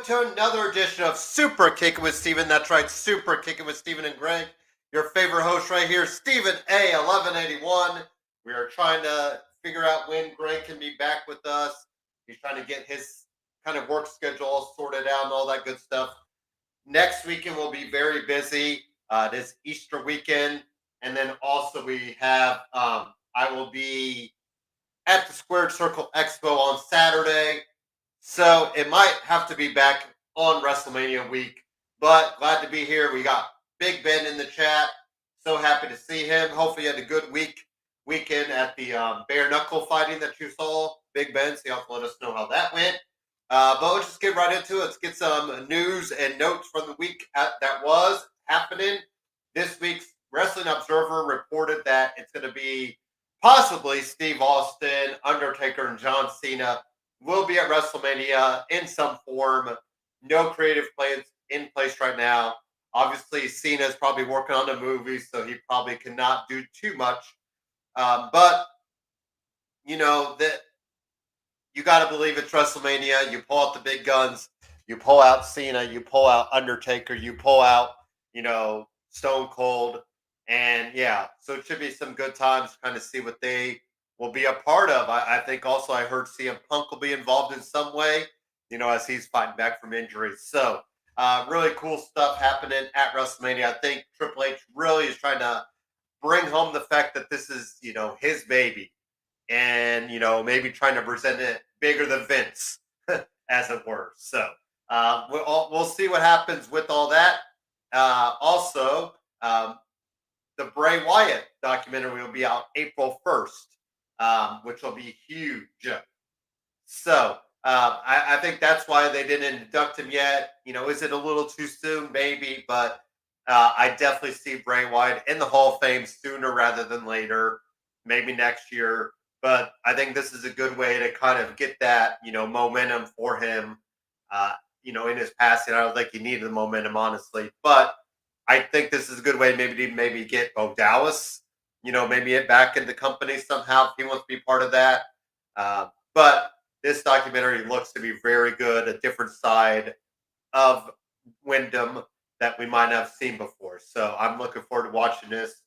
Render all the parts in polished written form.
to another edition of Super Kickin' with Steven. That's right, Super Kickin' with Steven and Greg. Your favorite host right here, Steven A. 1181. We are trying to figure out when Greg can be back with us. He's trying to get his kind of work schedule all sorted out and all that good stuff. Next weekend will be very busy. It is Easter weekend. And then also we have, I will be at the Squared Circle Expo on Saturday. So it might have to be back on WrestleMania week, but glad to be here. We got Big Ben in the chat. So happy to see him. Hopefully you had a good weekend at the bare knuckle fighting that you saw. Big Ben, so you have to let us know how that went. But let's just get right into it. Let's get some news and notes from the week that was happening. This week's Wrestling Observer reported that it's going to be possibly Steve Austin, Undertaker, and John Cena will be at WrestleMania in some form. No creative plans in place right now. Obviously, Cena is probably working on a movie, so he probably cannot do too much. But you know that you got to believe it's WrestleMania. You pull out the big guns. You pull out Cena. You pull out Undertaker. You pull out, Stone Cold. And yeah, so it should be some good times to kind of see what they will be a part of. I think also I heard CM Punk will be involved in some way, as he's fighting back from injuries. So really cool stuff happening at WrestleMania. I think Triple H really is trying to bring home the fact that this is, his baby. And, maybe trying to present it bigger than Vince, as it were. So we'll see what happens with all that. Also, the Bray Wyatt documentary will be out April 1st, which will be huge. So I think that's why they didn't induct him yet. Is it a little too soon? Maybe, but I definitely see Bray Wyatt in the Hall of Fame sooner rather than later, maybe next year. But I think this is a good way to kind of get that, momentum for him, in his passing. I don't think he needed the momentum, honestly. But I think this is a good way maybe get Bo Dallas, maybe it back in the company somehow if he wants to be part of that. But this documentary looks to be very good, a different side of Wyndham that we might not have seen before. So I'm looking forward to watching this.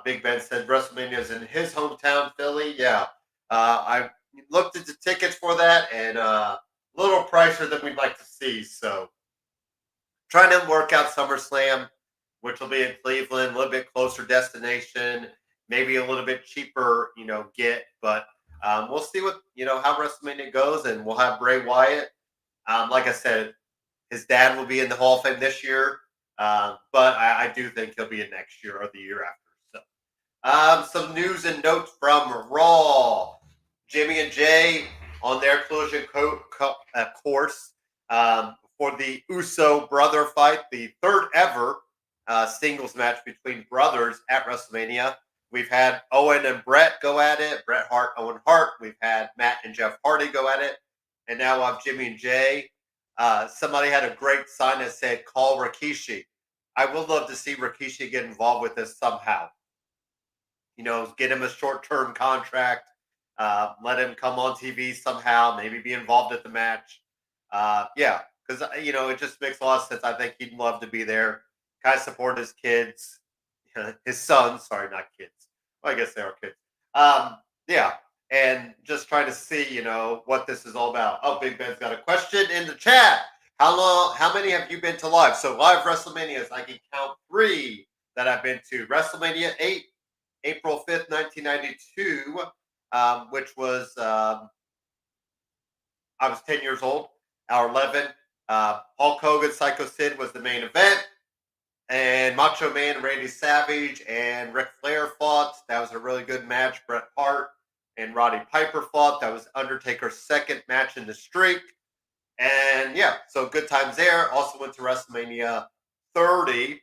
Big Ben said WrestleMania is in his hometown, Philly. Yeah. I looked into tickets for that and a little pricier than we'd like to see. So trying to work out SummerSlam, which will be in Cleveland, a little bit closer destination, maybe a little bit cheaper, but we'll see what, how WrestleMania goes, and we'll have Bray Wyatt. Like I said, his dad will be in the Hall of Fame this year, but I do think he'll be in next year or the year after. So some news and notes from Raw. Jimmy and Jay on their collision course for the Uso brother fight, the third ever singles match between brothers at WrestleMania. We've had Owen and Bret go at it, Bret Hart, Owen Hart. We've had Matt and Jeff Hardy go at it. And now we'll have Jimmy and Jay. Somebody had a great sign that said, call Rikishi. I would love to see Rikishi get involved with this somehow. Get him a short-term contract. Let him come on TV somehow, maybe be involved at the match. Yeah, because, it just makes a lot of sense. I think he'd love to be there, kind of support his kids, his sons. Sorry, not kids. Well, I guess they are kids. Yeah, and just trying to see, what this is all about. Oh, Big Ben's got a question in the chat. How many have you been to live? So live WrestleManias, I can count 3 that I've been to. WrestleMania 8, April 5th, 1992, which was, I was 10 years old, or 11. Hulk Hogan, Psycho Sid was the main event. And Macho Man, Randy Savage, and Ric Flair fought. That was a really good match. Bret Hart and Roddy Piper fought. That was Undertaker's second match in the streak. And yeah, so good times there. Also went to WrestleMania 30,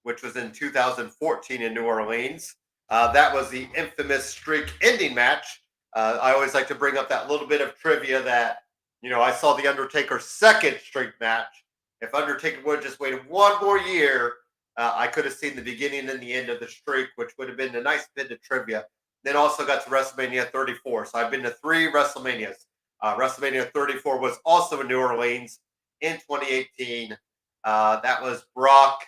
which was in 2014 in New Orleans. That was the infamous streak-ending match. I always like to bring up that little bit of trivia that, I saw the Undertaker's second streak match. If Undertaker would have just waited one more year, I could have seen the beginning and the end of the streak, which would have been a nice bit of trivia. Then also got to WrestleMania 34. So I've been to 3 WrestleManias. WrestleMania 34 was also in New Orleans in 2018. That was Brock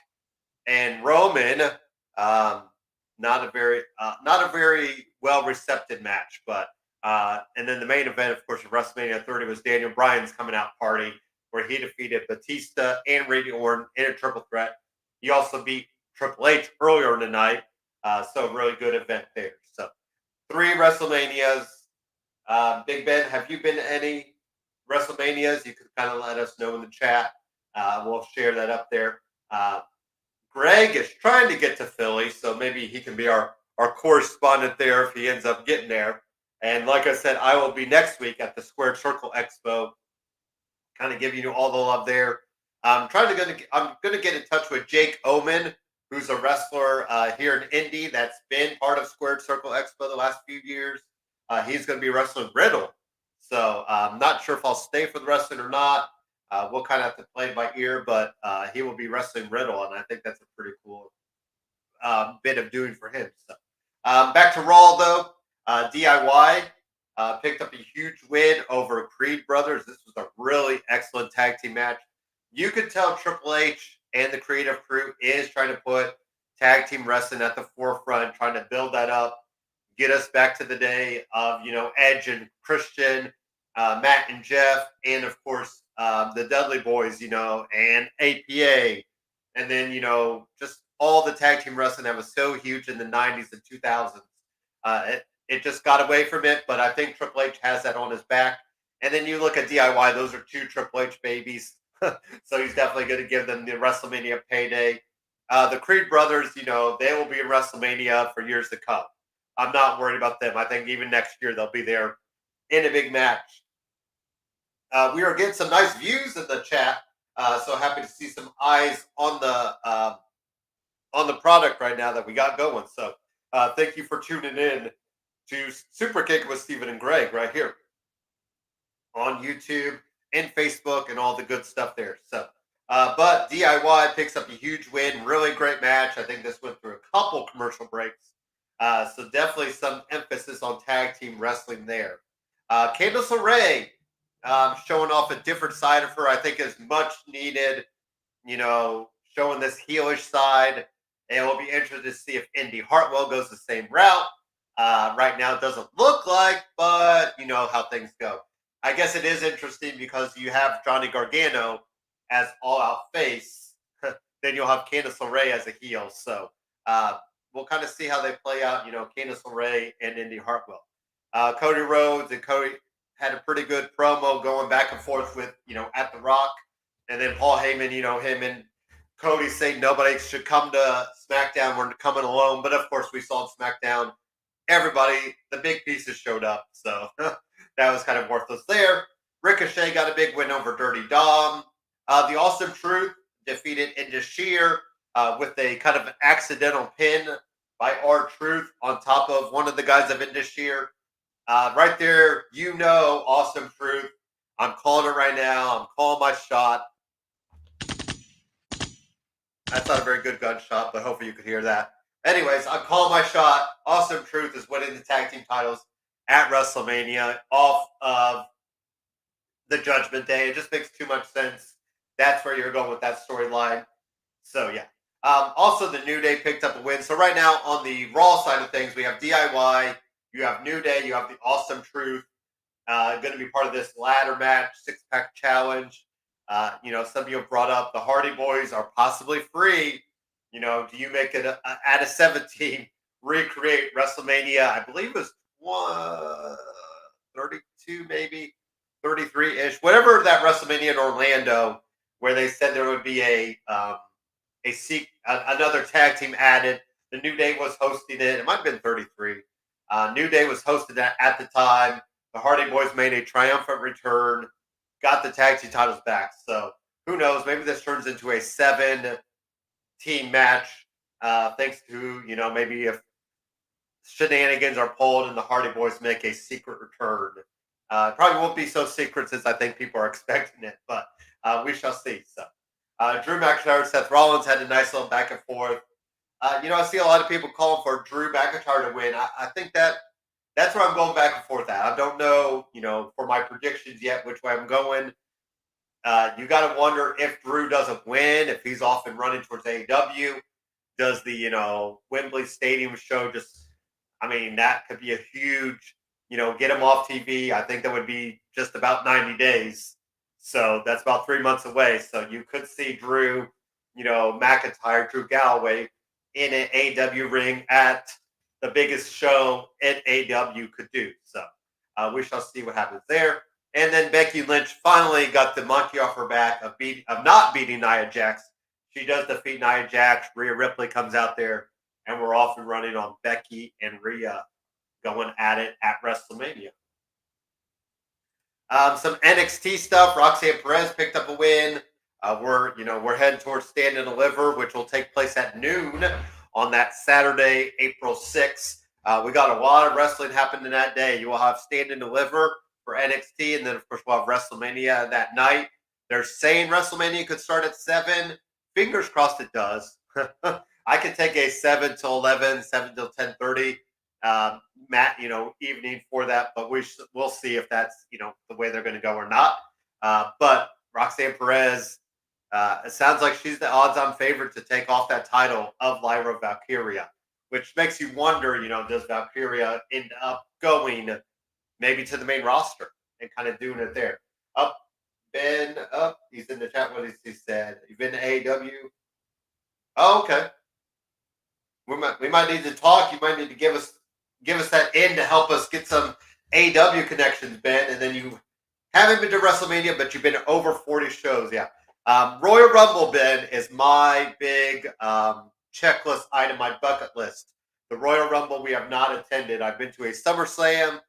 and Roman. Not a very well recepted match, but and then the main event, of course, of WrestleMania 30 was Daniel Bryan's coming out party, where he defeated Batista and Randy Orton in a triple threat. He also beat Triple H earlier in the night, so really good event there. So 3 WrestleManias. Big Ben, have you been to any WrestleManias? You could kind of let us know in the chat. We'll share that up there. Greg is trying to get to Philly, so maybe he can be our correspondent there if he ends up getting there. And like I said, I will be next week at the Squared Circle Expo, kind of giving you all the love there. I'm going to get in touch with Jake Oman, who's a wrestler here in Indy that's been part of Squared Circle Expo the last few years. He's going to be wrestling Riddle. So I'm not sure if I'll stay for the wrestling or not. We'll kind of have to play it by ear, but he will be wrestling Riddle, and I think that's a pretty cool bit of doing for him. So back to Raw, though. DIY picked up a huge win over Creed Brothers. This was a really excellent tag team match. You could tell Triple H and the creative crew is trying to put tag team wrestling at the forefront, trying to build that up, get us back to the day of, Edge and Christian, Matt and Jeff, and of course, the Dudley Boys, and APA. And then, just all the tag team wrestling that was so huge in the 90s and 2000s. It just got away from it, but I think Triple H has that on his back. And then you look at DIY, those are 2 Triple H babies. So he's definitely going to give them the WrestleMania payday. The Creed brothers, they will be in WrestleMania for years to come. I'm not worried about them. I think even next year they'll be there in a big match. We are getting some nice views in the chat. So happy to see some eyes on the product right now that we got going. So thank you for tuning in to Superkickin with Steven and Greg right here on YouTube and Facebook and all the good stuff there. So, but DIY picks up a huge win. Really great match. I think this went through a couple commercial breaks. So definitely some emphasis on tag team wrestling there. Candice LeRae showing off a different side of her. I think is much needed, showing this heelish side. And we'll be interested to see if Indy Hartwell goes the same route. Right now it doesn't look like, but you know how things go. I guess it is interesting because you have Johnny Gargano as all-out face. Then you'll have Candice LeRae as a heel. So we'll kind of see how they play out, Candice LeRae and Indy Hartwell. Cody Rhodes and Cody had a pretty good promo going back and forth with, at The Rock. And then Paul Heyman, him and Cody saying nobody should come to SmackDown. We're coming alone. But, of course, we saw SmackDown. Everybody, the big pieces showed up. So that was kind of worthless there. Ricochet got a big win over Dirty Dom. The Awesome Truth defeated Indus Sheer with a kind of an accidental pin by R-Truth on top of one of the guys of Indus Sheer. Right there, Awesome Truth. I'm calling it right now. I'm calling my shot. That's not a very good gunshot, but hopefully you could hear that. Anyways, I'm calling my shot. Awesome Truth is winning the tag team titles at WrestleMania off of the Judgment Day. It just makes too much sense. That's where you're going with that storyline. So, yeah. Also, the New Day picked up a win. So, right now, on the Raw side of things, we have DIY. You have New Day. You have the Awesome Truth. Going to be part of this ladder match, 6-pack challenge. Some of you have brought up the Hardy Boys are possibly free. Do you make it at a 17, recreate WrestleMania? I believe it was 32, maybe 33-ish, whatever that WrestleMania in Orlando, where they said there would be another tag team added. The New Day was hosting it. It might have been 33. New Day was hosted at the time. The Hardy Boys made a triumphant return, got the tag team titles back. So who knows? Maybe this turns into a 7-team match, thanks to, maybe if shenanigans are pulled and the Hardy Boys make a secret return. Probably won't be so secret since I think people are expecting it, but we shall see. So Drew McIntyre and Seth Rollins had a nice little back and forth. I see a lot of people calling for Drew McIntyre to win. I think that's where I'm going back and forth at. I don't know, for my predictions yet, which way I'm going. You got to wonder if Drew doesn't win, if he's off and running towards AEW. Does the Wembley Stadium show just? I mean, that could be a huge get him off TV. I think that would be just about 90 days. So that's about 3 months away. So you could see Drew, McIntyre, Drew Galloway in an AEW ring at the biggest show at AEW could do. So we shall see what happens there. And then Becky Lynch finally got the monkey off her back of not beating Nia Jax. She does defeat Nia Jax. Rhea Ripley comes out there, and we're off and running on Becky and Rhea going at it at WrestleMania. Some NXT stuff. Roxanne Perez picked up a win. We're heading towards Stand and Deliver, which will take place at noon on that Saturday, April 6th. We got a lot of wrestling happening that day. You will have Stand and Deliver for NXT, and then of course we'll have WrestleMania that night. They're saying WrestleMania could start at 7. Fingers crossed it does. I could take a 7 till 11, 7 till 10:30. Evening for that, but we'll see if that's the way they're going to go or not. But Roxanne Perez, it sounds like she's the odds-on favorite to take off that title of Lyra Valkyria, which makes you wonder, does Valkyria end up going maybe to the main roster and kind of doing it there? Ben, he's in the chat. What he said? You've been to AEW? Oh, okay. We might need to talk. You might need to give us that in to help us get some AW connections, Ben. And then you haven't been to WrestleMania, but you've been to over 40 shows. Yeah. Royal Rumble, Ben, is my big checklist item, my bucket list. The Royal Rumble we have not attended. I've been to a SummerSlam.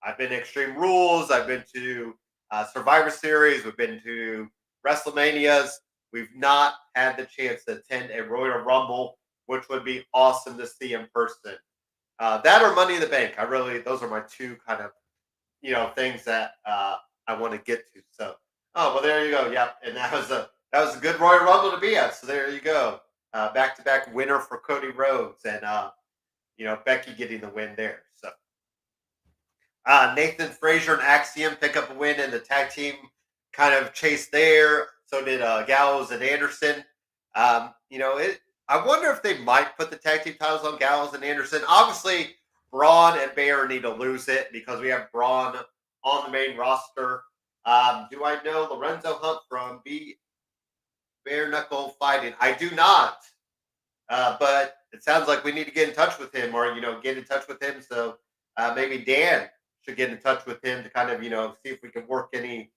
I've been to Extreme Rules. I've been to Survivor Series. We've been to WrestleManias. We've not had the chance to attend a Royal Rumble, which would be awesome to see in person. That or Money in the Bank. Those are my two kind of, things that I want to get to. So, well, there you go. Yep. And that was a good Royal Rumble to be at. So there you go. Back-to-back winner for Cody Rhodes and, Becky getting the win there. So, Nathan Frazier and Axiom pick up a win in the tag team kind of chase there. So did Gallows and Anderson. I wonder if they might put the tag team titles on Gallows and Anderson. Obviously, Braun and Bear need to lose it because we have Braun on the main roster. Do I know Lorenzo Hunt from Bare Knuckle Fighting? I do not. But it sounds like we need to get in touch with him or, get in touch with him. So maybe Dan should get in touch with him to kind of, see if we can work any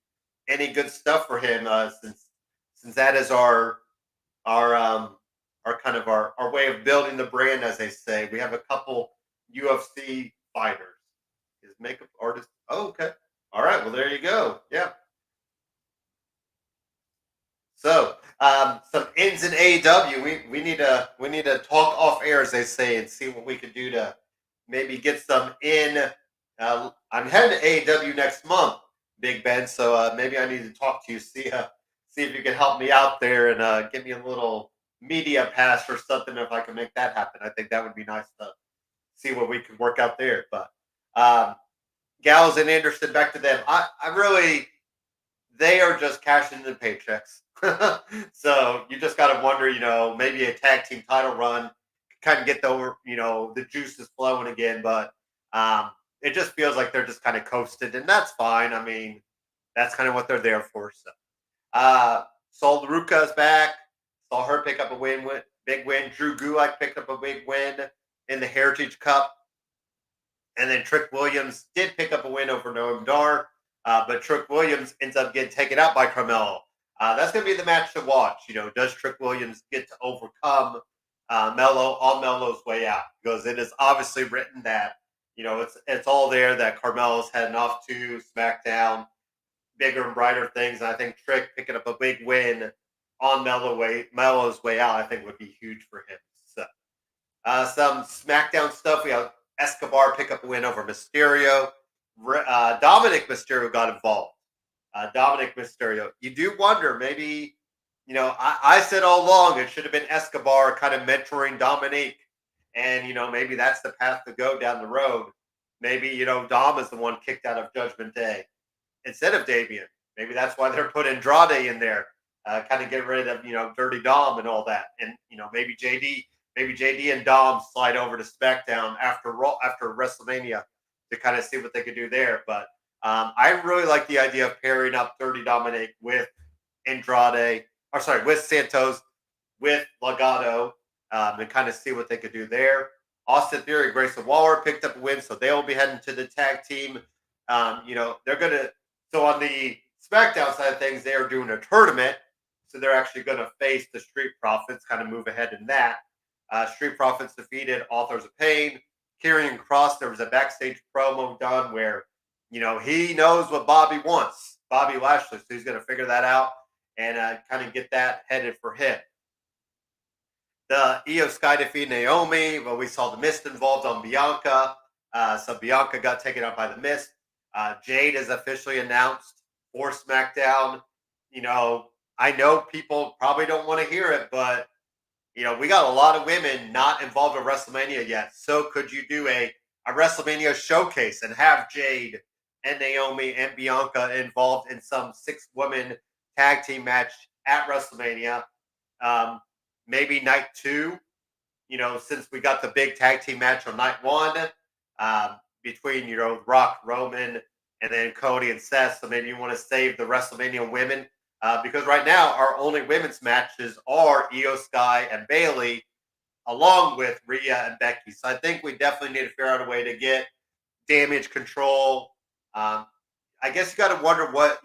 good stuff for him since that is our kind of our way of building the brand, as they say. We have a couple UFC fighters. His makeup artist. Oh, okay. All right. Well, there you go. Yeah. So, some ins in AEW. We need to talk off air, as they say, and see what we could do to maybe get some in. I'm heading to AEW next month, Big Ben. So maybe I need to talk to you. See if you can help me out there and give me a little media pass or something if I can make that happen. I think that would be nice to see what we could work out there. But Gallows and Anderson, back to them. They are just cashing in the paychecks. So you just got to wonder, maybe a tag team title run kind of get the juices flowing again. But it just feels like they're just kind of coasted, and that's fine. I mean, that's kind of what they're there for. So Sol Ruca is back. Saw her pick up a big win. Drew Gulak picked up a big win in the Heritage Cup. And then Trick Williams did pick up a win over Noam Dar. But Trick Williams ends up getting taken out by Carmelo. That's going to be the match to watch. Does Trick Williams get to overcome Melo on Melo's way out? Because it is obviously written that, it's all there that Carmelo's heading off to SmackDown, bigger and brighter things. And I think Trick picking up a big win on Melo's way out, I think would be huge for him. So, some SmackDown stuff. We have Escobar pick up a win over Mysterio. Dominic Mysterio got involved. Dominic Mysterio. You do wonder, maybe, I said all along it should have been Escobar kind of mentoring Dominic. And, maybe that's the path to go down the road. Maybe, Dom is the one kicked out of Judgment Day instead of Damien. Maybe that's why they're putting Andrade in there, kind of get rid of Dirty Dom and all that, and maybe JD and Dom slide over to SmackDown after WrestleMania to kind of see what they could do there. But I really like the idea of pairing up Dirty Dominic with Andrade, or sorry, with Santos, with Legado, and kind of see what they could do there. Austin Theory, Grayson Waller picked up a win, so they will be heading to the tag team. They're gonna. So on the SmackDown side of things, they are doing a tournament, so they're actually going to face the Street Profits, kind of move ahead in that. Street Profits defeated Authors of Pain. Karrion Kross, there was a backstage promo done where, he knows what Bobby wants, Bobby Lashley, so he's going to figure that out and kind of get that headed for him. The Io Sky defeated Naomi, but we saw the Mist involved on Bianca. So Bianca got taken out by the Mist. Jade is officially announced for SmackDown. I know people probably don't want to hear it, but we got a lot of women not involved in WrestleMania yet. So could you do a WrestleMania showcase and have Jade and Naomi and Bianca involved in some 6-woman tag team match at WrestleMania? Maybe night 2, since we got the big tag team match on night 1 between, Rock, Roman, and then Cody and Seth. So maybe you want to save the WrestleMania women. Because right now, our only women's matches are Io Sky and Bayley, along with Rhea and Becky. So I think we definitely need to figure out a way to get Damage Control. I guess you got to wonder what,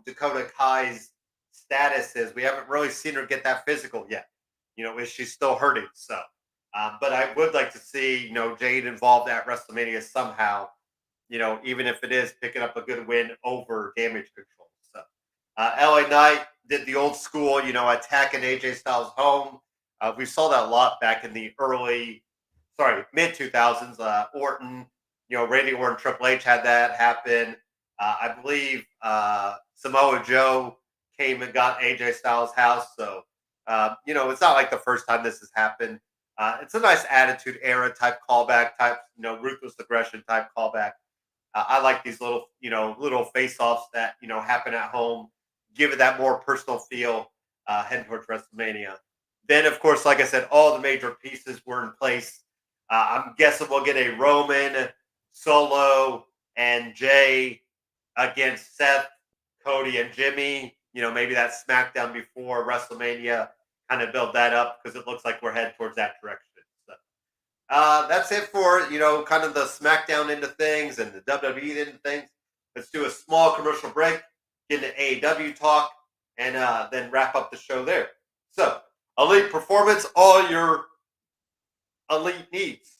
Dakota Kai's status is. We haven't really seen her get that physical yet. Is she still hurting? So, but I would like to see, Jade involved at WrestleMania somehow, even if it is picking up a good win over Damage Control. So, LA Knight did the old school, attacking AJ Styles home. We saw that a lot back in the mid 2000s. Orton, Randy Orton, Triple H had that happen. I believe Samoa Joe came and got AJ Styles' house. So, it's not like the first time this has happened. It's a nice attitude era type callback, type, ruthless aggression type callback. I like these little, little face-offs that, happen at home, give it that more personal feel heading towards WrestleMania. Then, of course, like I said, all the major pieces were in place. I'm guessing we'll get a Roman, Solo, and Jay against Seth, Cody, and Jimmy. Maybe that SmackDown before WrestleMania, kind of build that up because it looks like we're heading towards that direction. So, that's it for, kind of the SmackDown into things and the WWE into things. Let's do a small commercial break, get into AEW talk, and then wrap up the show there. So, Elite Performance, all your elite needs.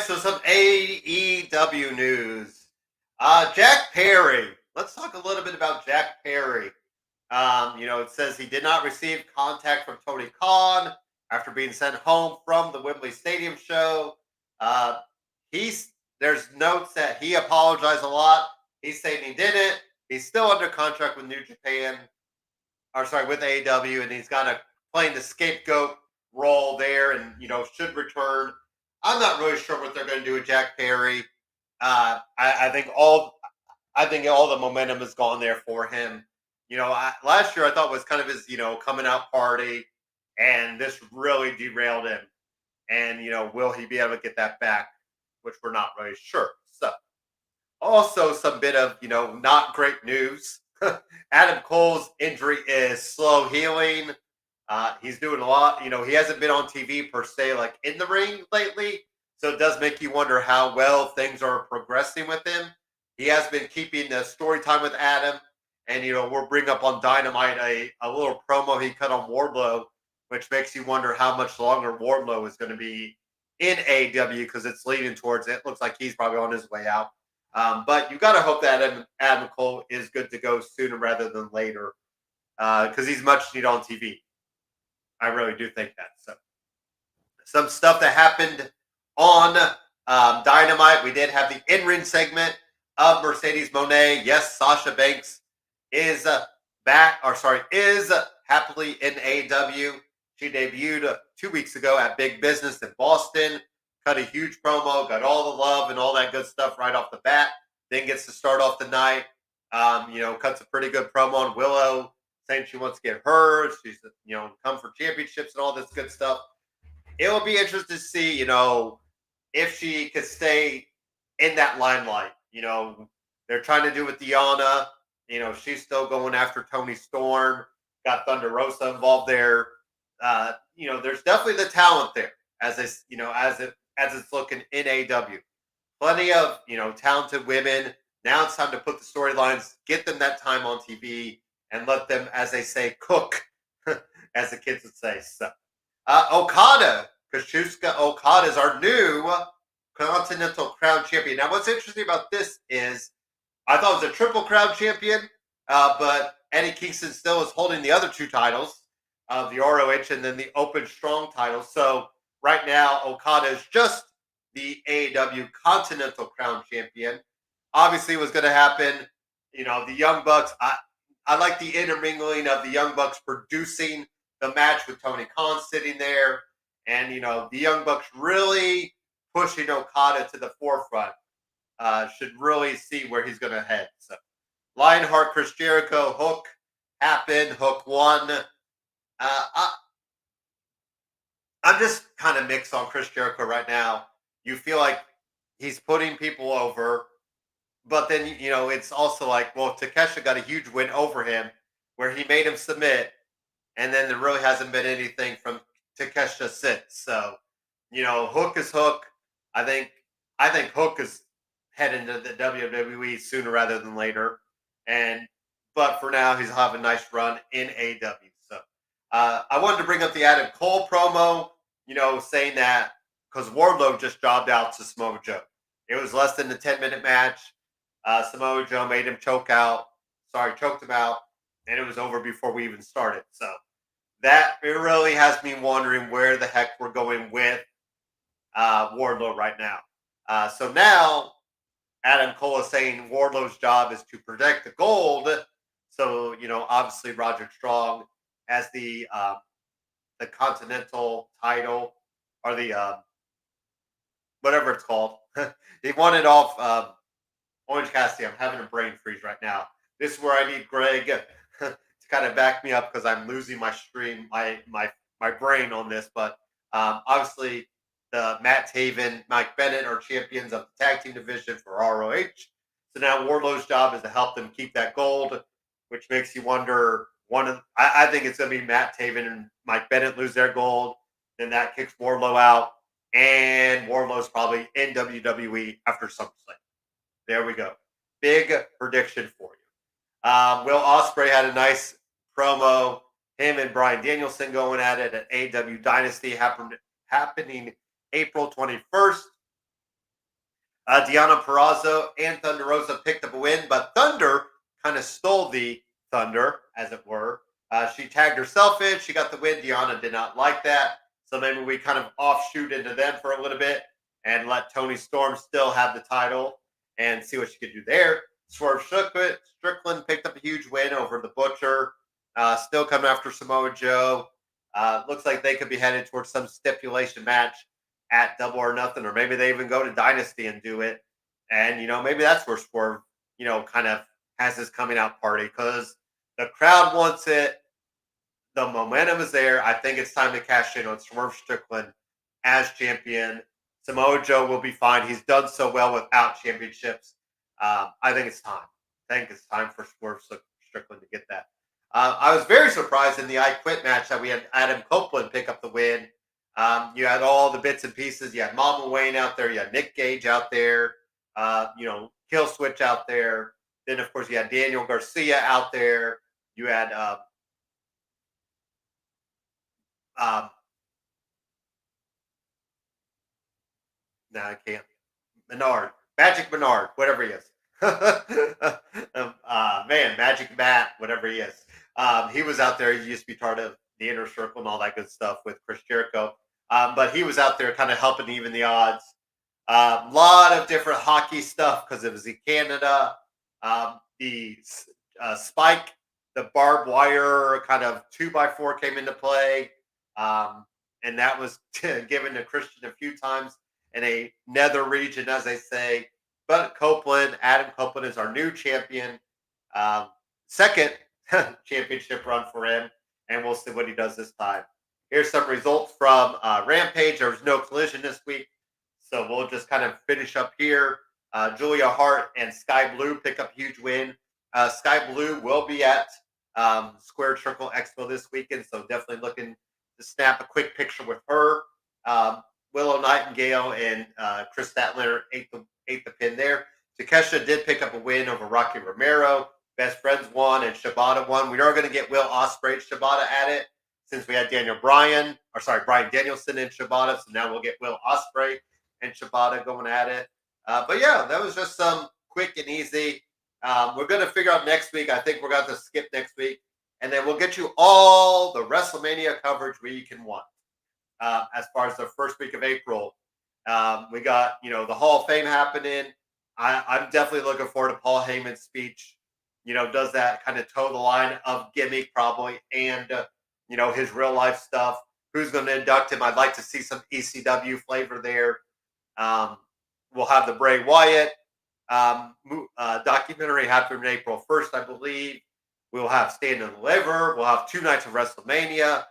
So some AEW news. Jack Perry. Let's talk a little bit about Jack Perry. It says he did not receive contact from Tony Khan after being sent home from the Wembley Stadium show. There's notes that he apologized a lot. He's saying he didn't. He's still under contract with New Japan, with AEW, and he's kind of playing the scapegoat role there, and should return. I'm not really sure what they're going to do with Jack Perry. I think all the momentum is gone there for him. Last year I thought was kind of his coming out party, and this really derailed him. And will he be able to get that back? Which we're not really sure. So, also some bit of not great news. Adam Cole's injury is slow healing. He's doing a lot. He hasn't been on TV per se, like in the ring lately. So it does make you wonder how well things are progressing with him. He has been keeping the story time with Adam, And, we'll bring up on Dynamite a little promo he cut on Wardlow, which makes you wonder how much longer Wardlow is going to be in AEW because it's leading towards it. Looks like he's probably on his way out. But you got to hope that Adam Cole is good to go sooner rather than later because he's much needed on TV. I really do think that. So, some stuff that happened on Dynamite. We did have the in-ring segment of Mercedes Moné. Yes, Sasha Banks is is happily in AEW. She debuted 2 weeks ago at Big Business in Boston. Cut a huge promo, got all the love and all that good stuff right off the bat. Then gets to start off the night. Cuts a pretty good promo on Willow, saying she wants to get hers. She's come for championships and all this good stuff. It will be interesting to see, if she could stay in that limelight. They're trying to do with Deanna. She's still going after Tony Storm. Got Thunder Rosa involved there. There's definitely the talent there as it's looking in AEW. Plenty of talented women. Now it's time to put the storylines, get them that time on TV, and let them, as they say, cook, as the kids would say. So, Kazuchika Okada is our new Continental Crown Champion. Now, what's interesting about this is I thought it was a Triple Crown Champion, but Eddie Kingston still is holding the other two titles, the ROH and then the Open Strong title. So right now, Okada is just the AEW Continental Crown Champion. Obviously, what's going to happen, the Young Bucks, I like the intermingling of the Young Bucks producing the match with Tony Khan sitting there. And, the Young Bucks really pushing Okada to the forefront. Should really see where he's going to head. So, Lionheart, Chris Jericho, Hook happened. Hook won. I'm just kind of mixed on Chris Jericho right now. You feel like he's putting people over, but then, it's also like, well, Takeshita got a huge win over him where he made him submit, and then there really hasn't been anything from Takeshita since. So, Hook is Hook. I think Hook is heading to the WWE sooner rather than later. But for now, he's having a nice run in AEW. So I wanted to bring up the Adam Cole promo, saying that because Wardlow just jobbed out to Samoa Joe. It was less than a 10-minute match. Samoa Joe made him choked him out, and it was over before we even started. So that it really has me wondering where the heck we're going with Wardlow right now. So now Adam Cole is saying Wardlow's job is to protect the gold. So, obviously Roderick Strong has the Continental title or the whatever it's called. He won it off Orange Cassidy. I'm having a brain freeze right now. This is where I need Greg to kind of back me up because I'm losing my stream, my brain on this. But obviously, the Matt Taven, Mike Bennett are champions of the tag team division for ROH. So now Wardlow's job is to help them keep that gold, which makes you wonder. I think it's going to be Matt Taven and Mike Bennett lose their gold. Then that kicks Wardlow out, and Wardlow's probably in WWE after SummerSlam. There we go. Big prediction for you. Will Ospreay had a nice promo. Him and Bryan Danielson going at it at AEW Dynasty happening April 21st. Deonna Purrazzo and Thunder Rosa picked up a win, but Thunder kind of stole the thunder, as it were. She tagged herself in. She got the win. Deonna did not like that. So maybe we kind of offshoot into them for a little bit and let Toni Storm still have the title and see what she could do there. Swerve Strickland picked up a huge win over the Butcher. Still coming after Samoa Joe. Looks like they could be headed towards some stipulation match at Double or Nothing, or maybe they even go to Dynasty and do it. And, maybe that's where Swerve, kind of has his coming out party because the crowd wants it. The momentum is there. I think it's time to cash in on Swerve Strickland as champion. Samoa Joe will be fine. He's done so well without championships. I think it's time. I think it's time for Swerve Strickland to get that. I was very surprised in the I Quit match that we had Adam Copeland pick up the win. You had all the bits and pieces. You had Mama Wayne out there. You had Nick Gage out there. Kill Switch out there. Then, of course, you had Daniel Garcia out there. You had no, I can't. Menard, Magic Menard, whatever he is. Man, Magic Matt, whatever he is. He was out there. He used to be part of the inner circle and all that good stuff with Chris Jericho. But he was out there kind of helping even the odds. A lot of different hockey stuff because it was in Canada. The spike, the barbed wire kind of 2x4 came into play. And that was given to Christian a few times in a nether region, as they say. But Adam Copeland is our new champion. Second championship run for him. And we'll see what he does this time. Here's some results from Rampage. There was no collision this week. So we'll just kind of finish up here. Julia Hart and Sky Blue pick up a huge win. Sky Blue will be at Square Circle Expo this weekend. So definitely looking to snap a quick picture with her. Willow Nightingale and Chris Statler ate the pin there. Takesha did pick up a win over Rocky Romero. Best Friends won and Shibata won. We are going to get Will Ospreay and Shibata at it since we had Brian Danielson and Shibata. So now we'll get Will Ospreay and Shibata going at it. But yeah, that was just some quick and easy. We're going to figure out next week. I think we're going to skip next week. And then we'll get you all the WrestleMania coverage we can want. As far as the first week of April, we got, the Hall of Fame happening. I'm definitely looking forward to Paul Heyman's speech. Does that kind of toe the line of gimmick probably and, his real life stuff. Who's going to induct him? I'd like to see some ECW flavor there. We'll have the Bray Wyatt documentary happening April 1st, I believe. We'll have Stand and Deliver. We'll have 2 nights of WrestleMania.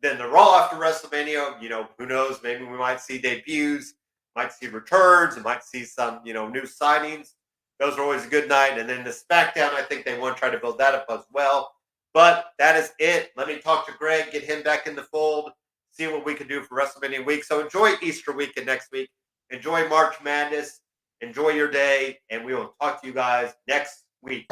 Then the Raw after WrestleMania, who knows? Maybe we might see debuts, might see returns, and might see some, new signings. Those are always a good night. And then the SmackDown, I think they want to try to build that up as well. But that is it. Let me talk to Greg, get him back in the fold, see what we can do for WrestleMania week. So enjoy Easter weekend next week. Enjoy March Madness. Enjoy your day. And we will talk to you guys next week.